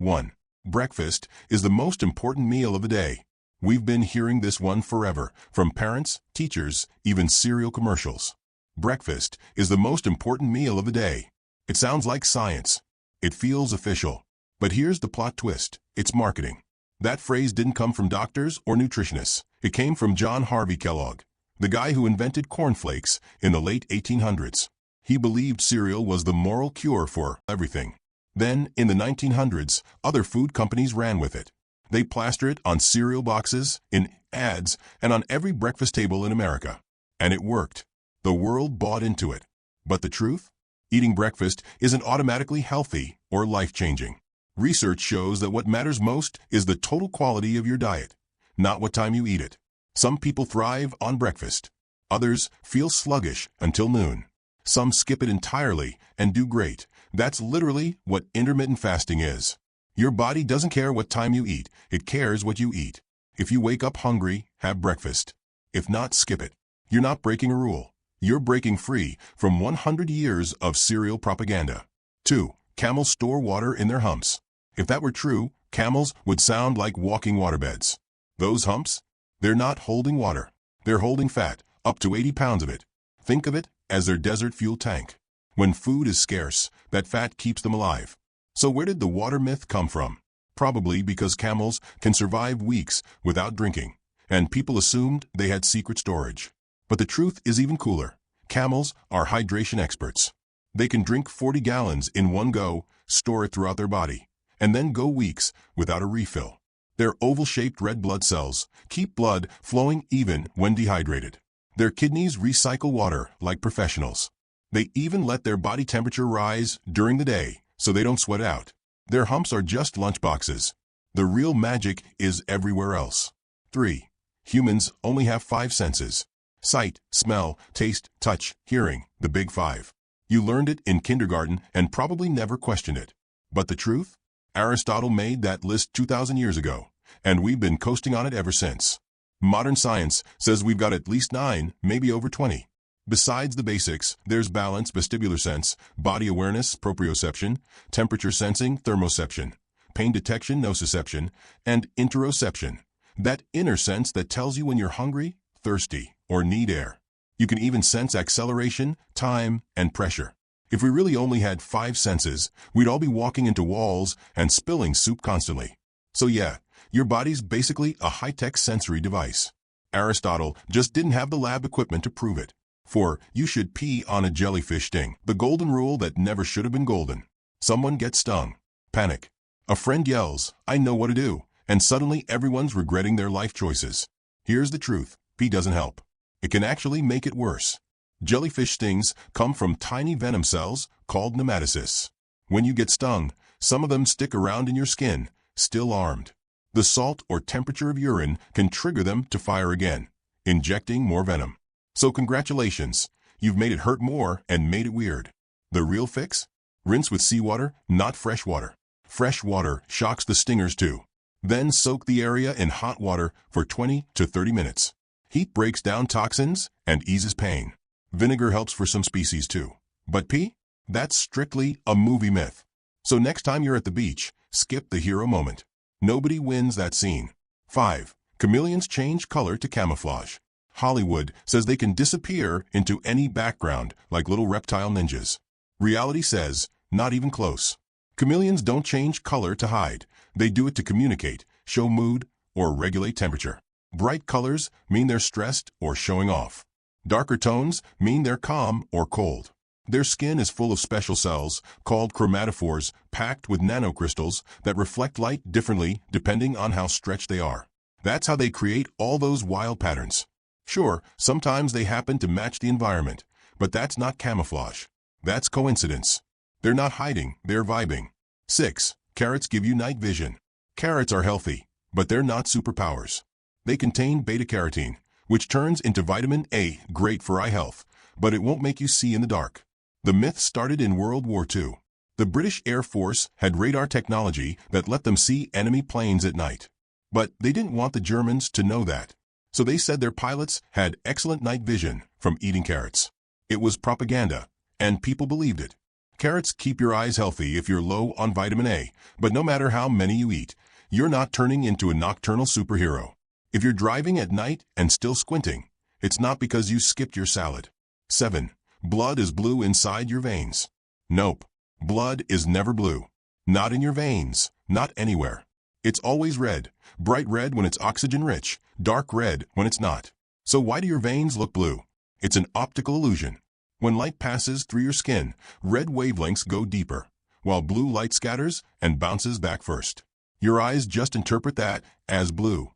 1. Breakfast is the most important meal of the day. We've been hearing this one forever, from parents, teachers, even cereal commercials. Breakfast is the most important meal of the day. It sounds like science. It feels official. But here's the plot twist. It's marketing. That phrase didn't come from doctors or nutritionists. It came from John Harvey Kellogg, the guy who invented cornflakes in the late 1800s. He believed cereal was the moral cure for everything. Then, in the 1900s, other food companies ran with it. They plastered it on cereal boxes, in ads, and on every breakfast table in America. And it worked. The world bought into it. But the truth? Eating breakfast isn't automatically healthy or life-changing. Research shows that what matters most is the total quality of your diet, not what time you eat it. Some people thrive on breakfast. Others feel sluggish until noon. Some skip it entirely and do great. That's literally what intermittent fasting is. Your body doesn't care what time you eat. It cares what you eat. If you wake up hungry, have breakfast. If not, skip it. You're not breaking a rule. You're breaking free from 100 years of cereal propaganda. 2. Camels store water in their humps. If that were true, camels would sound like walking waterbeds. Those humps? They're not holding water. They're holding fat, up to 80 pounds of it. Think of it as their desert fuel tank. When food is scarce, that fat keeps them alive. So where did the water myth come from? Probably because camels can survive weeks without drinking, and people assumed they had secret storage. But the truth is even cooler. Camels are hydration experts. They can drink 40 gallons in one go, store it throughout their body, and then go weeks without a refill. Their oval-shaped red blood cells keep blood flowing even when dehydrated. Their kidneys recycle water like professionals. They even let their body temperature rise during the day so they don't sweat out. Their humps are just lunchboxes. The real magic is everywhere else. 3. Humans only have 5 senses. Sight, smell, taste, touch, hearing, the big 5. You learned it in kindergarten and probably never questioned it. But the truth? Aristotle made that list 2,000 years ago, and we've been coasting on it ever since. Modern science says we've got at least 9, maybe over 20. Besides the basics, there's balance, vestibular sense, body awareness, proprioception, temperature sensing, thermoception, pain detection, nociception, and interoception. That inner sense that tells you when you're hungry, thirsty, or need air. You can even sense acceleration, time, and pressure. If we really only had 5 senses, we'd all be walking into walls and spilling soup constantly. So yeah, your body's basically a high-tech sensory device. Aristotle just didn't have the lab equipment to prove it. 4. You should pee on a jellyfish sting. The golden rule that never should have been golden. Someone gets stung. Panic. A friend yells, "I know what to do," and suddenly everyone's regretting their life choices. Here's the truth. Pee doesn't help. It can actually make it worse. Jellyfish stings come from tiny venom cells called nematocysts. When you get stung, some of them stick around in your skin, still armed. The salt or temperature of urine can trigger them to fire again, injecting more venom. So congratulations, you've made it hurt more and made it weird. The real fix? Rinse with seawater, not fresh water. Fresh water shocks the stingers too. Then soak the area in hot water for 20 to 30 minutes. Heat breaks down toxins and eases pain. Vinegar helps for some species too. But pee? That's strictly a movie myth. So next time you're at the beach, skip the hero moment. Nobody wins that scene. 5. Chameleons change color to camouflage. Hollywood says they can disappear into any background like little reptile ninjas. Reality says, not even close. Chameleons don't change color to hide. They do it to communicate, show mood, or regulate temperature. Bright colors mean they're stressed or showing off. Darker tones mean they're calm or cold. Their skin is full of special cells called chromatophores packed with nanocrystals that reflect light differently depending on how stretched they are. That's how they create all those wild patterns. Sure, sometimes they happen to match the environment, but that's not camouflage. That's coincidence. They're not hiding, they're vibing. 6. Carrots give you night vision. Carrots are healthy, but they're not superpowers. They contain beta-carotene, which turns into vitamin A, great for eye health, but it won't make you see in the dark. The myth started in World War II. The British Air Force had radar technology that let them see enemy planes at night. But they didn't want the Germans to know that. So they said their pilots had excellent night vision from eating carrots. It was propaganda, and people believed it. Carrots keep your eyes healthy if you're low on vitamin A, but no matter how many you eat, you're not turning into a nocturnal superhero. If you're driving at night and still squinting, it's not because you skipped your salad. 7. Blood is blue inside your veins. Nope. Blood is never blue. Not in your veins, not anywhere. It's always red, bright red when it's oxygen-rich, dark red when it's not. So why do your veins look blue? It's an optical illusion. When light passes through your skin, red wavelengths go deeper, while blue light scatters and bounces back first. Your eyes just interpret that as blue.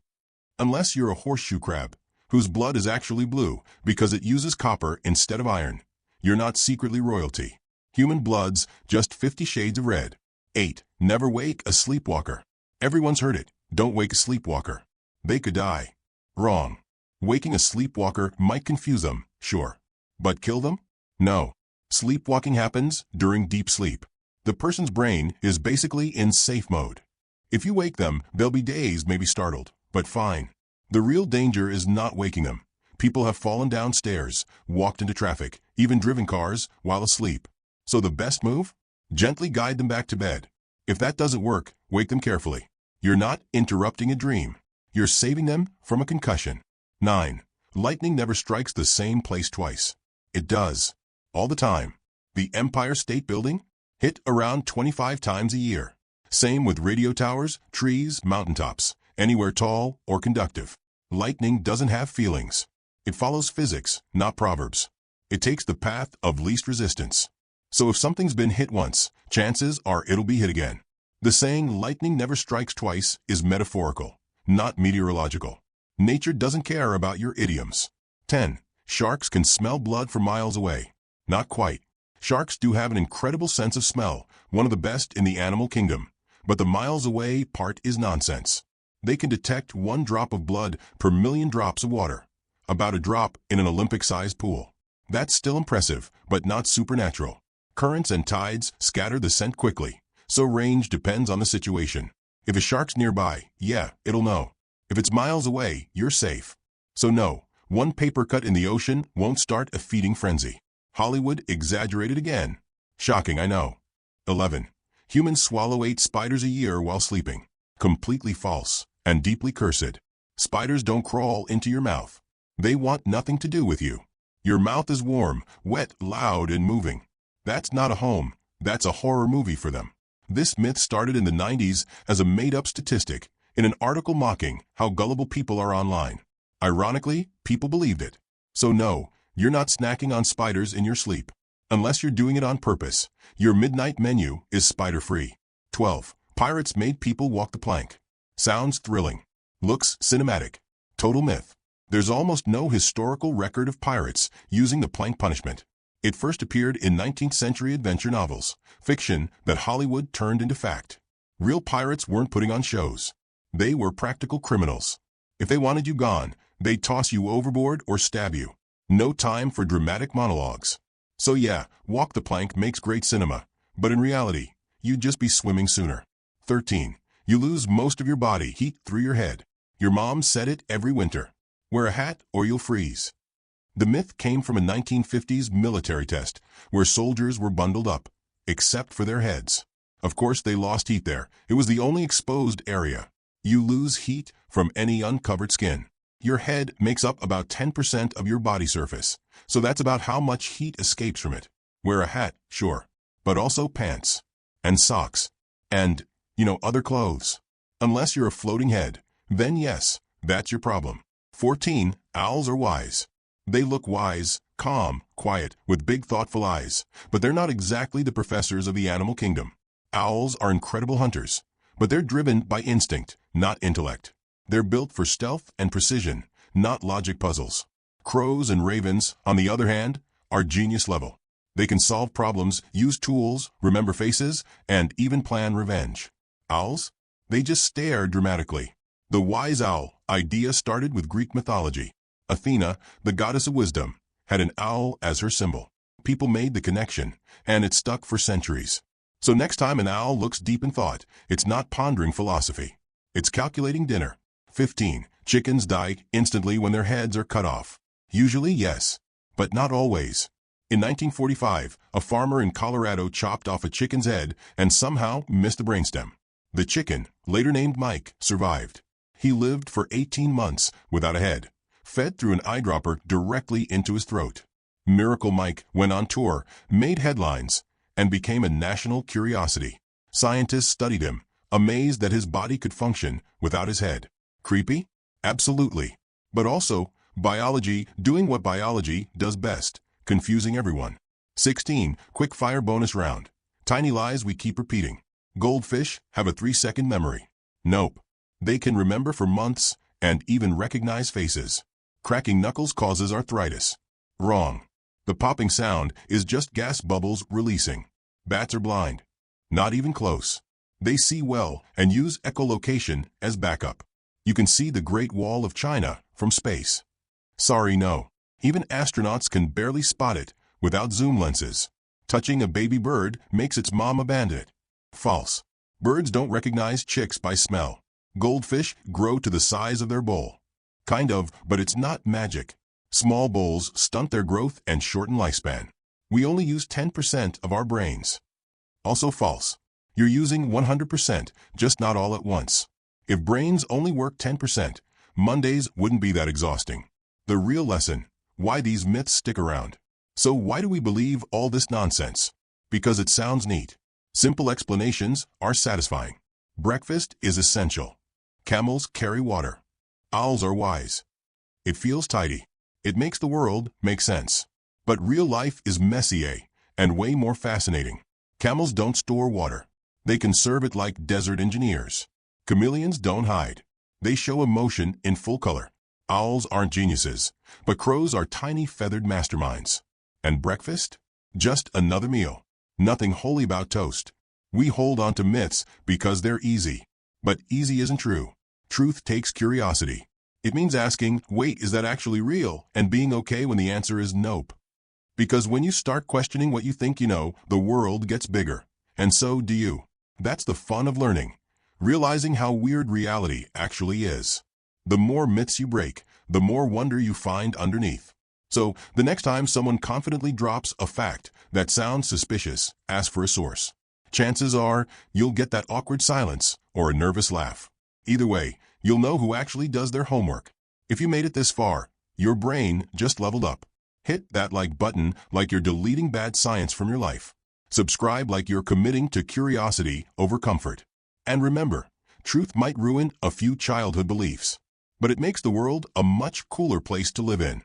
Unless you're a horseshoe crab, whose blood is actually blue because it uses copper instead of iron. You're not secretly royalty. Human blood's just 50 shades of red. 8. Never wake a sleepwalker. Everyone's heard it. Don't wake a sleepwalker. They could die. Wrong. Waking a sleepwalker might confuse them, sure. But kill them? No. Sleepwalking happens during deep sleep. The person's brain is basically in safe mode. If you wake them, they'll be dazed, maybe startled, but fine. The real danger is not waking them. People have fallen down stairs, walked into traffic, even driven cars while asleep. So the best move? Gently guide them back to bed. If that doesn't work, wake them carefully. You're not interrupting a dream. You're saving them from a concussion. 9. Lightning never strikes the same place twice. It does. All the time. The Empire State Building? Hit around 25 times a year. Same with radio towers, trees, mountaintops, anywhere tall or conductive. Lightning doesn't have feelings. It follows physics, not proverbs. It takes the path of least resistance. So if something's been hit once, chances are it'll be hit again. The saying lightning never strikes twice is metaphorical, not meteorological. Nature doesn't care about your idioms. 10. Sharks can smell blood from miles away. Not quite. Sharks do have an incredible sense of smell, one of the best in the animal kingdom. But the miles away part is nonsense. They can detect 1 drop of blood per million drops of water. About a drop in an Olympic-sized pool. That's still impressive, but not supernatural. Currents and tides scatter the scent quickly, so range depends on the situation. If a shark's nearby, yeah, it'll know. If it's miles away, you're safe. So no, 1 paper cut in the ocean won't start a feeding frenzy. Hollywood exaggerated again. Shocking, I know. 11. Humans swallow 8 spiders a year while sleeping. Completely false, and deeply cursed. Spiders don't crawl into your mouth. They want nothing to do with you. Your mouth is warm, wet, loud, and moving. That's not a home. That's a horror movie for them. This myth started in the 90s as a made-up statistic in an article mocking how gullible people are online. Ironically, people believed it. So no, you're not snacking on spiders in your sleep. Unless you're doing it on purpose, your midnight menu is spider-free. 12. Pirates made people walk the plank. Sounds thrilling. Looks cinematic. Total myth. There's almost no historical record of pirates using the plank punishment. It first appeared in 19th century adventure novels, fiction that Hollywood turned into fact. Real pirates weren't putting on shows. They were practical criminals. If they wanted you gone, they'd toss you overboard or stab you. No time for dramatic monologues. So yeah, walk the plank makes great cinema, but in reality, you'd just be swimming sooner. 13. You lose most of your body heat through your head. Your mom said it every winter. Wear a hat or you'll freeze. The myth came from a 1950s military test where soldiers were bundled up, except for their heads. Of course, they lost heat there. It was the only exposed area. You lose heat from any uncovered skin. Your head makes up about 10% of your body surface, so that's about how much heat escapes from it. Wear a hat, sure, but also pants and socks and, other clothes. Unless you're a floating head, then yes, that's your problem. 14. Owls are wise. They look wise, calm, quiet, with big thoughtful eyes, but they're not exactly the professors of the animal kingdom. Owls are incredible hunters, but they're driven by instinct, not intellect. They're built for stealth and precision, not logic puzzles. Crows and ravens, on the other hand, are genius level. They can solve problems, use tools, remember faces, and even plan revenge. Owls? They just stare dramatically. The wise owl idea started with Greek mythology. Athena, the goddess of wisdom, had an owl as her symbol. People made the connection, and it stuck for centuries. So next time an owl looks deep in thought, it's not pondering philosophy. It's calculating dinner. 15. Chickens die instantly when their heads are cut off. Usually, yes, but not always. In 1945, a farmer in Colorado chopped off a chicken's head and somehow missed the brainstem. The chicken, later named Mike, survived. He lived for 18 months without a head, fed through an eyedropper directly into his throat. Miracle Mike went on tour, made headlines, and became a national curiosity. Scientists studied him, amazed that his body could function without his head. Creepy? Absolutely. But also, biology doing what biology does best, confusing everyone. 16. Quickfire bonus round. Tiny lies we keep repeating. Goldfish have a 3-second memory. Nope. They can remember for months and even recognize faces. Cracking knuckles causes arthritis. Wrong. The popping sound is just gas bubbles releasing. Bats are blind. Not even close. They see well and use echolocation as backup. You can see the Great Wall of China from space. Sorry, no. Even astronauts can barely spot it without zoom lenses. Touching a baby bird makes its mom abandon it. False. Birds don't recognize chicks by smell. Goldfish grow to the size of their bowl. Kind of, but it's not magic. Small bowls stunt their growth and shorten lifespan. We only use 10% of our brains. Also false. You're using 100%, just not all at once. If brains only work 10%, Mondays wouldn't be that exhausting. The real lesson: why these myths stick around. So why do we believe all this nonsense? Because it sounds neat. Simple explanations are satisfying. Breakfast is essential. Camels carry water. Owls are wise. It feels tidy. It makes the world make sense. But real life is messy, and way more fascinating. Camels don't store water. They conserve it like desert engineers. Chameleons don't hide. They show emotion in full color. Owls aren't geniuses, but crows are tiny feathered masterminds. And breakfast? Just another meal. Nothing holy about toast. We hold on to myths because they're easy. But easy isn't true. Truth takes curiosity. It means asking, wait, is that actually real? And being okay when the answer is nope. Because when you start questioning what you think you know, the world gets bigger. And so do you. That's the fun of learning. Realizing how weird reality actually is. The more myths you break, the more wonder you find underneath. So, the next time someone confidently drops a fact that sounds suspicious, ask for a source. Chances are, you'll get that awkward silence or a nervous laugh. Either way, you'll know who actually does their homework. If you made it this far, your brain just leveled up. Hit that like button like you're deleting bad science from your life. Subscribe like you're committing to curiosity over comfort. And remember, truth might ruin a few childhood beliefs, but it makes the world a much cooler place to live in.